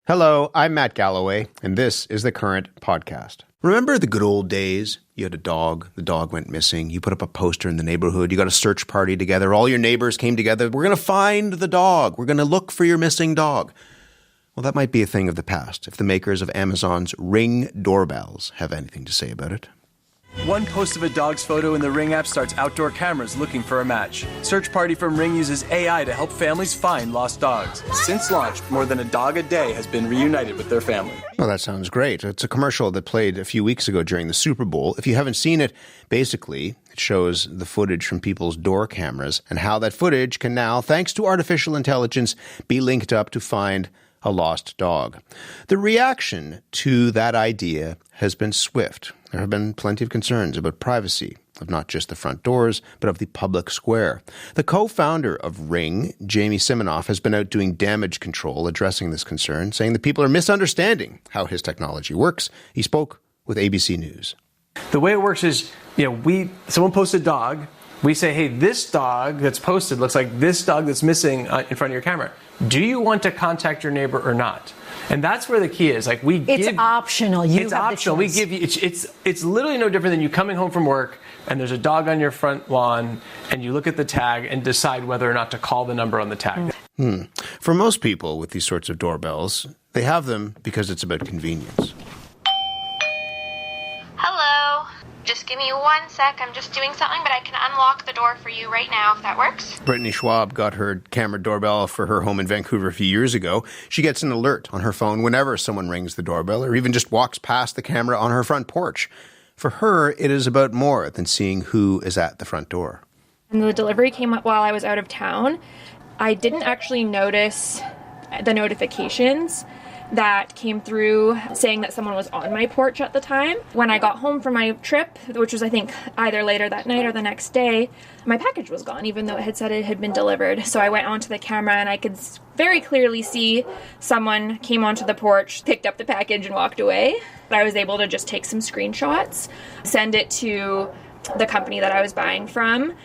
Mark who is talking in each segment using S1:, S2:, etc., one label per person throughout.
S1: Hello, I'm Matt Galloway, and this is the Current Podcast. Remember the good old days? You had a dog, the dog went missing, you put up a poster in the neighborhood, you got a search party together, all your neighbors came together, we're going to find the dog, we're going to look for your missing dog. Well, that might be a thing of the past, if the makers of Amazon's Ring doorbells have anything to say about it.
S2: One post of a dog's photo in the Ring app starts outdoor cameras looking for a match. Search Party from Ring uses AI to help families find lost dogs. Since launch, more than a dog a day has been reunited with their family.
S1: Well, that sounds great. It's a commercial that played a few weeks ago during the Super Bowl. If you haven't seen it, basically, it shows the footage from people's door cameras and how that footage can now, thanks to artificial intelligence, be linked up to find a lost dog. The reaction to that idea has been swift. There have been plenty of concerns about privacy of not just the front doors, but of the public square. The co-founder of Ring, Jamie Siminoff, has been out doing damage control addressing this concern, saying that people are misunderstanding how his technology works. He spoke with ABC News.
S2: The way it works is, someone posts a dog. We say, hey, this dog that's posted looks like this dog that's missing in front of your camera. Do you want to contact your neighbor or not? And that's where the key is.
S3: It's optional.
S2: It's optional. We give you. It's literally no different than you coming home from work and there's a dog on your front lawn and you look at the tag and decide whether or not to call the number on the tag.
S1: For most people with these sorts of doorbells, they have them because it's about convenience.
S4: Hello. Just give me 1 sec. I'm just doing something, but I can unlock the door for you right now if that works.
S1: Brittany Schwab got her camera doorbell for her home in Vancouver a few years ago. She gets an alert on her phone whenever someone rings the doorbell or even just walks past the camera on her front porch. For her, it is about more than seeing who is at the front door.
S5: And the delivery came up while I was out of town. I didn't actually notice the notifications that came through saying that someone was on my porch at the time. When I got home from my trip, which was I think either later that night or the next day, my package was gone, even though it had said it had been delivered. So I went onto the camera and I could very clearly see someone came onto the porch, picked up the package and walked away. I was able to just take some screenshots, send it to the company that I was buying from.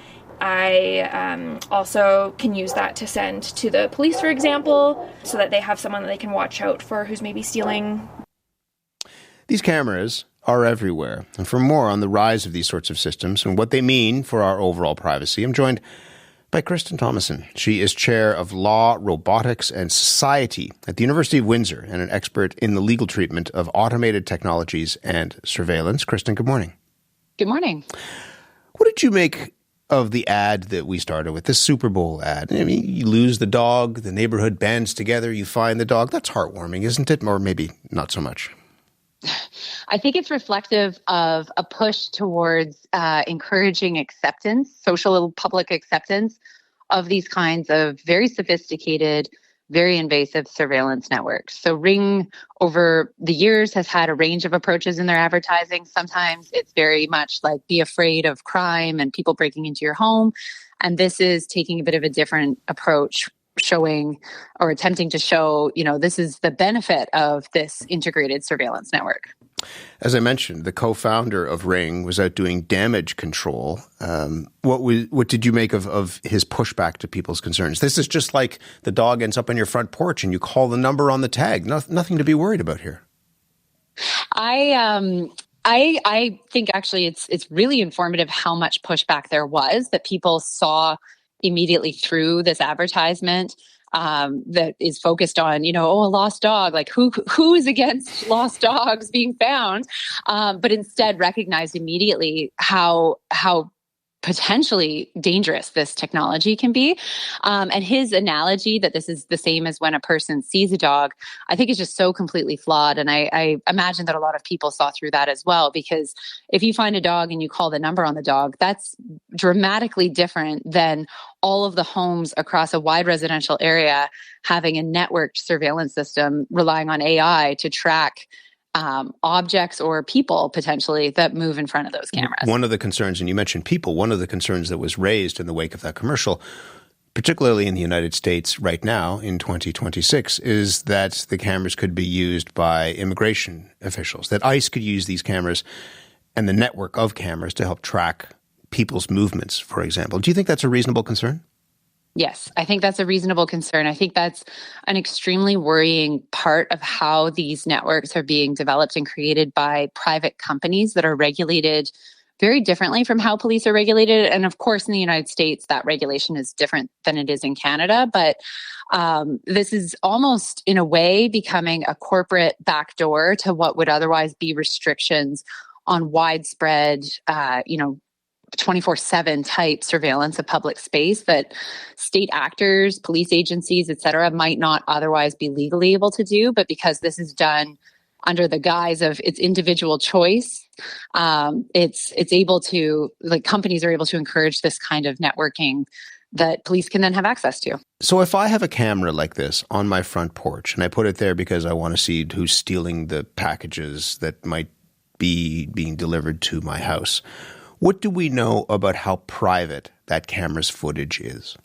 S5: I also can use that to send to the police, for example, so that they have someone that they can watch out for who's maybe stealing.
S1: These cameras are everywhere. And for more on the rise of these sorts of systems and what they mean for our overall privacy, I'm joined by Kristen Thomason. She is chair of Law, Robotics and Society at the University of Windsor and an expert in the legal treatment of automated technologies and surveillance. Kristen, good morning.
S6: Good morning.
S1: What did you make of the ad that we started with, this Super Bowl ad? I mean, you lose the dog, the neighborhood bands together, you find the dog. That's heartwarming, isn't it? Or maybe not so much.
S6: I think it's reflective of a push towards encouraging acceptance, social public acceptance of these kinds of very sophisticated, very invasive surveillance networks. So Ring, over the years, has had a range of approaches in their advertising. Sometimes it's very much like be afraid of crime and people breaking into your home. And this is taking a bit of a different approach, showing or attempting to show, this is the benefit of this integrated surveillance network.
S1: As I mentioned, the co-founder of Ring was out doing damage control. What did you make of his pushback to people's concerns? This is just like the dog ends up on your front porch and you call the number on the tag. Nothing to be worried about here.
S6: I think actually it's really informative how much pushback there was that people saw immediately through this advertisement. That is focused on, a lost dog, like who is against lost dogs being found, but instead recognized immediately how potentially dangerous this technology can be. And his analogy that this is the same as when a person sees a dog, I think is just so completely flawed. And I imagine that a lot of people saw through that as well, because if you find a dog and you call the number on the dog, that's dramatically different than all of the homes across a wide residential area having a networked surveillance system relying on AI to track objects or people potentially that move in front of those cameras.
S1: One of the concerns, and you mentioned people, one of the concerns that was raised in the wake of that commercial, particularly in the United States right now in 2026, is that the cameras could be used by immigration officials, that ICE could use these cameras and the network of cameras to help track people's movements, for example. Do you think that's a reasonable concern?
S6: Yes, I think that's a reasonable concern. I think that's an extremely worrying part of how these networks are being developed and created by private companies that are regulated very differently from how police are regulated. And of course, in the United States, that regulation is different than it is in Canada. But this is almost, in a way, becoming a corporate backdoor to what would otherwise be restrictions on widespread, 24/7 type surveillance of public space that state actors, police agencies, et cetera, might not otherwise be legally able to do. But because this is done under the guise of its individual choice, it's able to, like, companies are able to encourage this kind of networking that police can then have access to.
S1: So if I have a camera like this on my front porch and I put it there because I want to see who's stealing the packages that might be being delivered to my house, what do we know about how private that camera's footage is?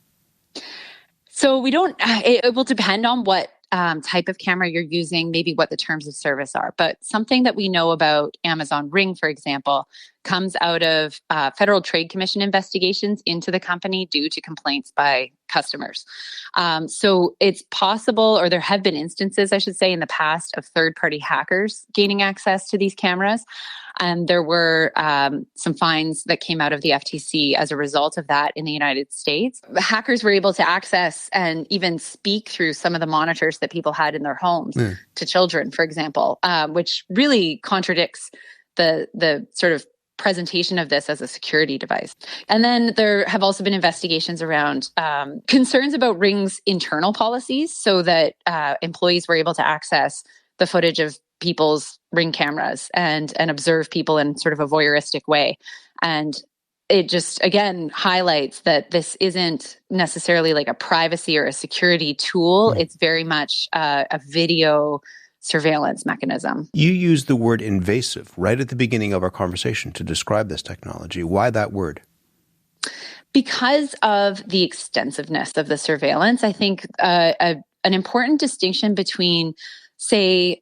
S6: So we don't, it will depend on what type of camera you're using, maybe what the terms of service are. But something that we know about Amazon Ring, for example, comes out of Federal Trade Commission investigations into the company due to complaints by customers. So it's possible, or there have been instances, I should say, in the past of third-party hackers gaining access to these cameras. And there were some fines that came out of the FTC as a result of that in the United States. The hackers were able to access and even speak through some of the monitors that people had in their homes to children, for example, which really contradicts the sort of presentation of this as a security device. And then there have also been investigations around concerns about Ring's internal policies so that employees were able to access the footage of people's Ring cameras and observe people in sort of a voyeuristic way. And it just, again, highlights that this isn't necessarily like a privacy or a security tool. It's very much a video surveillance mechanism.
S1: You used the word invasive right at the beginning of our conversation to describe this technology. Why that word?
S6: Because of the extensiveness of the surveillance, I think an important distinction between, say,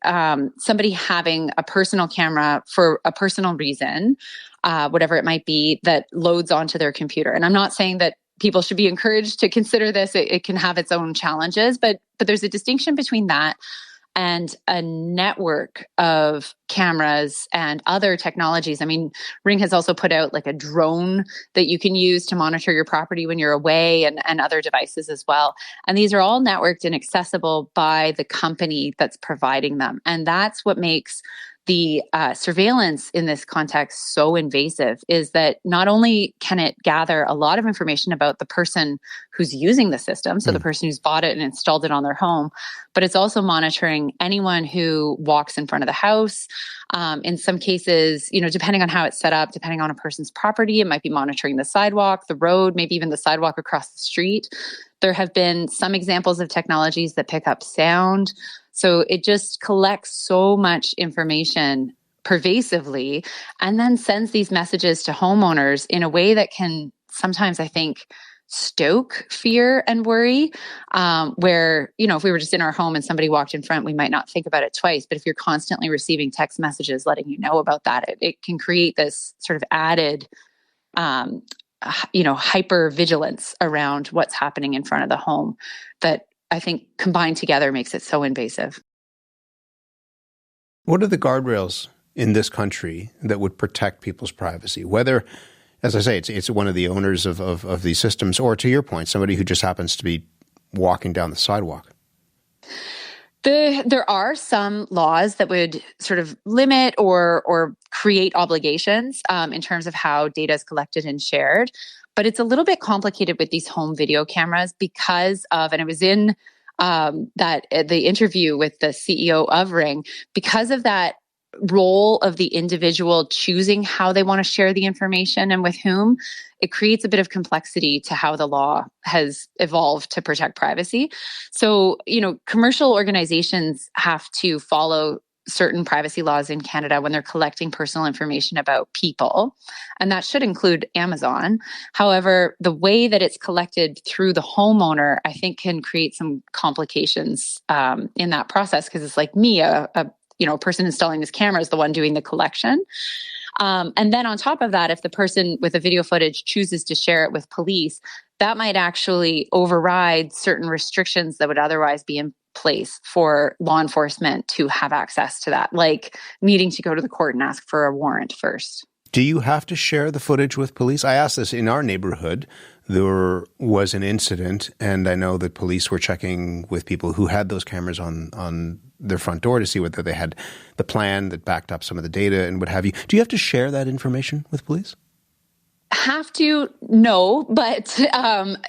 S6: somebody having a personal camera for a personal reason, whatever it might be, that loads onto their computer. And I'm not saying that people should be encouraged to consider this. It can have its own challenges, but there's a distinction between that and a network of cameras and other technologies. I mean, Ring has also put out like a drone that you can use to monitor your property when you're away, and other devices as well. And these are all networked and accessible by the company that's providing them. And that's what makes the surveillance in this context so invasive, is that not only can it gather a lot of information about the person who's using the system, so the person who's bought it and installed it on their home, but it's also monitoring anyone who walks in front of the house. In some cases, depending on how it's set up, depending on a person's property, it might be monitoring the sidewalk, the road, maybe even the sidewalk across the street. There have been some examples of technologies that pick up sound. So it just collects so much information pervasively and then sends these messages to homeowners in a way that can sometimes, I think, stoke fear and worry, where, if we were just in our home and somebody walked in front, we might not think about it twice. But if you're constantly receiving text messages letting you know about that, it can create this sort of added hyper vigilance around what's happening in front of the home that I think combined together makes it so invasive.
S1: What are the guardrails in this country that would protect people's privacy? Whether, as I say, it's one of the owners of these systems, or, to your point, somebody who just happens to be walking down the sidewalk.
S6: There are some laws that would sort of limit or create obligations in terms of how data is collected and shared. But it's a little bit complicated with these home video cameras because of, and it was in the interview with the CEO of Ring, because of that role of the individual choosing how they want to share the information and with whom, it creates a bit of complexity to how the law has evolved to protect privacy. So, commercial organizations have to follow certain privacy laws in Canada when they're collecting personal information about people, and that should include Amazon. However, the way that it's collected through the homeowner, I think, can create some complications in that process, because it's like me, a person installing this camera is the one doing the collection. And then on top of that, if the person with the video footage chooses to share it with police, that might actually override certain restrictions that would otherwise be in place for law enforcement to have access to that, like needing to go to the court and ask for a warrant first.
S1: Do you have to share the footage with police? I asked this in our neighborhood. There was an incident, and I know that police were checking with people who had those cameras on their front door to see whether they had the plan that backed up some of the data and what have you. Do you have to share that information with police?
S6: Have to? No, but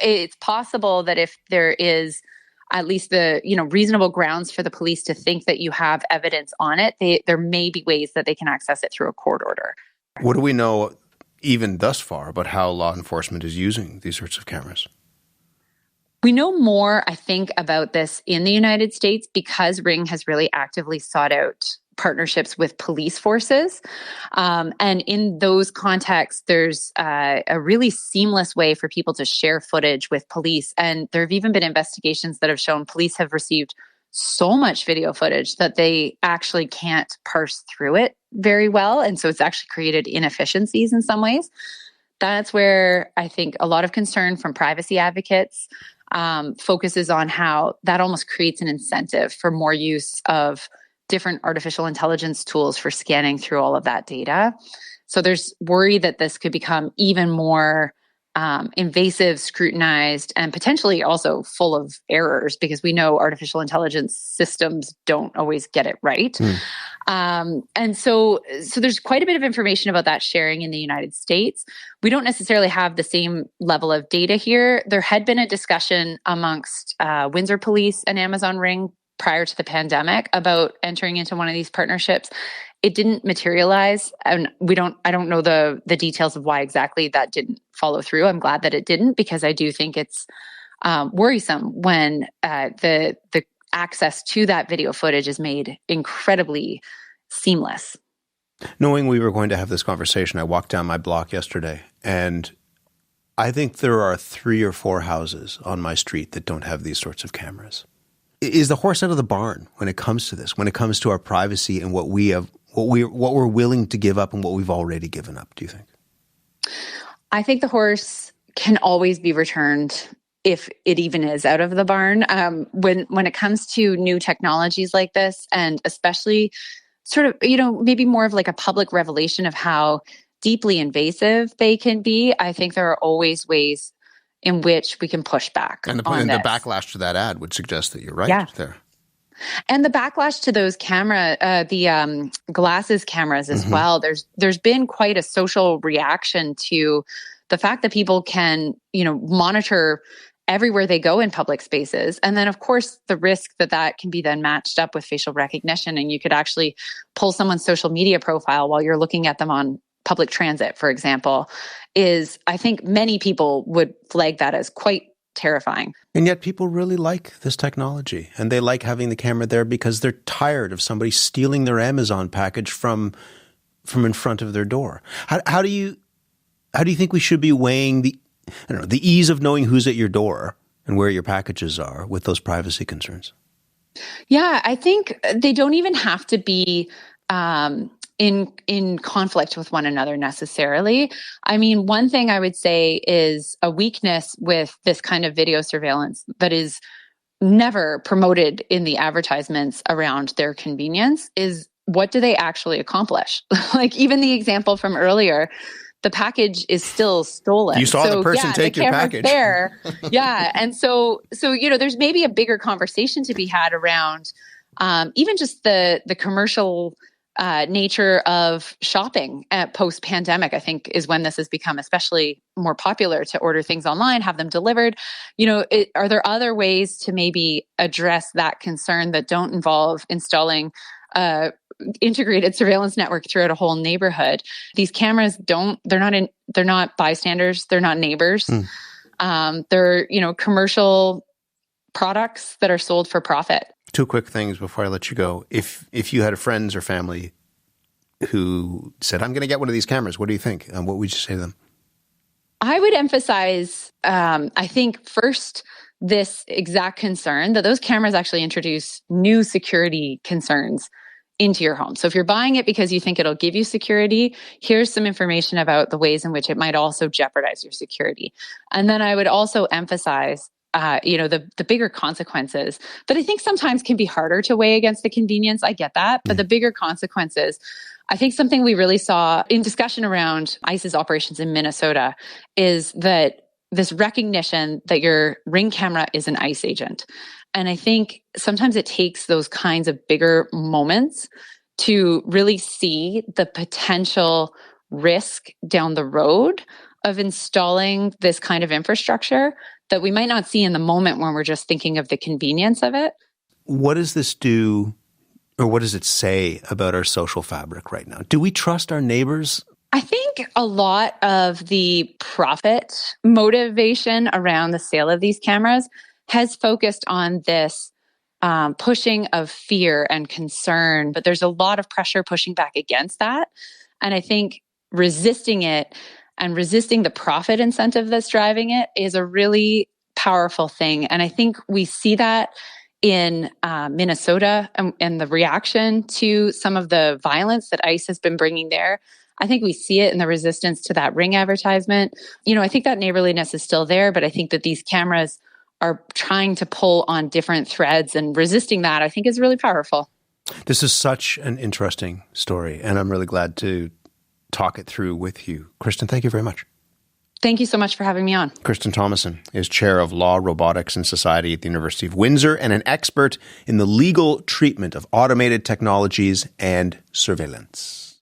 S6: it's possible that if there is at least the reasonable grounds for the police to think that you have evidence on it, there may be ways that they can access it through a court order.
S1: What do we know even thus far about how law enforcement is using these sorts of cameras?
S6: We know more, I think, about this in the United States because Ring has really actively sought out partnerships with police forces. And in those contexts, there's a really seamless way for people to share footage with police. And there have even been investigations that have shown police have received so much video footage that they actually can't parse through it very well. And so it's actually created inefficiencies in some ways. That's where I think a lot of concern from privacy advocates focuses on how that almost creates an incentive for more use of different artificial intelligence tools for scanning through all of that data. So there's worry that this could become even more invasive, scrutinized, and potentially also full of errors because we know artificial intelligence systems don't always get it right. And so there's quite a bit of information about that sharing in the United States. We don't necessarily have the same level of data here. There had been a discussion amongst Windsor Police and Amazon Ring prior to the pandemic about entering into one of these partnerships. It didn't materialize, and I don't know the details of why exactly that didn't follow through. I'm glad that it didn't because I do think it's worrisome when the access to that video footage is made incredibly seamless.
S1: Knowing we were going to have this conversation, I walked down my block yesterday, and I think there are 3 or 4 houses on my street that don't have these sorts of cameras. Is the horse out of the barn when it comes to this, when it comes to our privacy and what we're willing to give up and what we've already given up, do you think?
S6: I think the horse can always be returned if it even is out of the barn. When it comes to new technologies like this, and especially sort of, maybe more of like a public revelation of how deeply invasive they can be, I think there are always ways in which we can push back
S1: and the backlash to that ad would suggest that you're right there.
S6: And the backlash to those the glasses cameras as well. There's been quite a social reaction to the fact that people can, monitor everywhere they go in public spaces. And then, of course, the risk that can be then matched up with facial recognition. And you could actually pull someone's social media profile while you're looking at them on public transit, for example, I think many people would flag that as quite terrifying.
S1: And yet people really like this technology, and they like having the camera there because they're tired of somebody stealing their Amazon package from in front of their door. How do you think we should be weighing the ease of knowing who's at your door and where your packages are with those privacy concerns?
S6: Yeah, I think they don't even have to be in conflict with one another necessarily. I mean, one thing I would say is a weakness with this kind of video surveillance that is never promoted in the advertisements around their convenience is, what do they actually accomplish? Like even the example from earlier, the package is still stolen.
S1: You saw the person take your package.
S6: There. Yeah. And so, there's maybe a bigger conversation to be had around even just the commercial nature of shopping at post-pandemic, I think, is when this has become especially more popular to order things online, have them delivered. Are there other ways to maybe address that concern that don't involve installing integrated surveillance network throughout a whole neighborhood? These cameras they're not bystanders, they're not neighbors. They're, commercial products that are sold for profit.
S1: 2 quick things before I let you go. If you had friends or family who said, I'm going to get one of these cameras, what do you think? What would you say to them?
S6: I would emphasize, I think, first, this exact concern that those cameras actually introduce new security concerns into your home. So if you're buying it because you think it'll give you security, here's some information about the ways in which it might also jeopardize your security. And then I would also emphasize the bigger consequences that I think sometimes can be harder to weigh against the convenience. I get that. But the bigger consequences, I think something we really saw in discussion around ICE's operations in Minnesota is that this recognition that your Ring camera is an ICE agent. And I think sometimes it takes those kinds of bigger moments to really see the potential risk down the road of installing this kind of infrastructure that we might not see in the moment when we're just thinking of the convenience of it.
S1: What does this do, or what does it say about our social fabric right now? Do we trust our neighbors?
S6: I think a lot of the profit motivation around the sale of these cameras has focused on this pushing of fear and concern, but there's a lot of pressure pushing back against that. And I think resisting it and resisting the profit incentive that's driving it is a really powerful thing. And I think we see that in Minnesota and the reaction to some of the violence that ICE has been bringing there. I think we see it in the resistance to that Ring advertisement. I think that neighborliness is still there, but I think that these cameras are trying to pull on different threads, and resisting that, I think, is really powerful.
S1: This is such an interesting story, and I'm really glad to talk it through with you. Kristen, thank you very much.
S6: Thank you so much for having me on.
S1: Kristen Thomason is Chair of Law, Robotics and Society at the University of Windsor and an expert in the legal treatment of automated technologies and surveillance.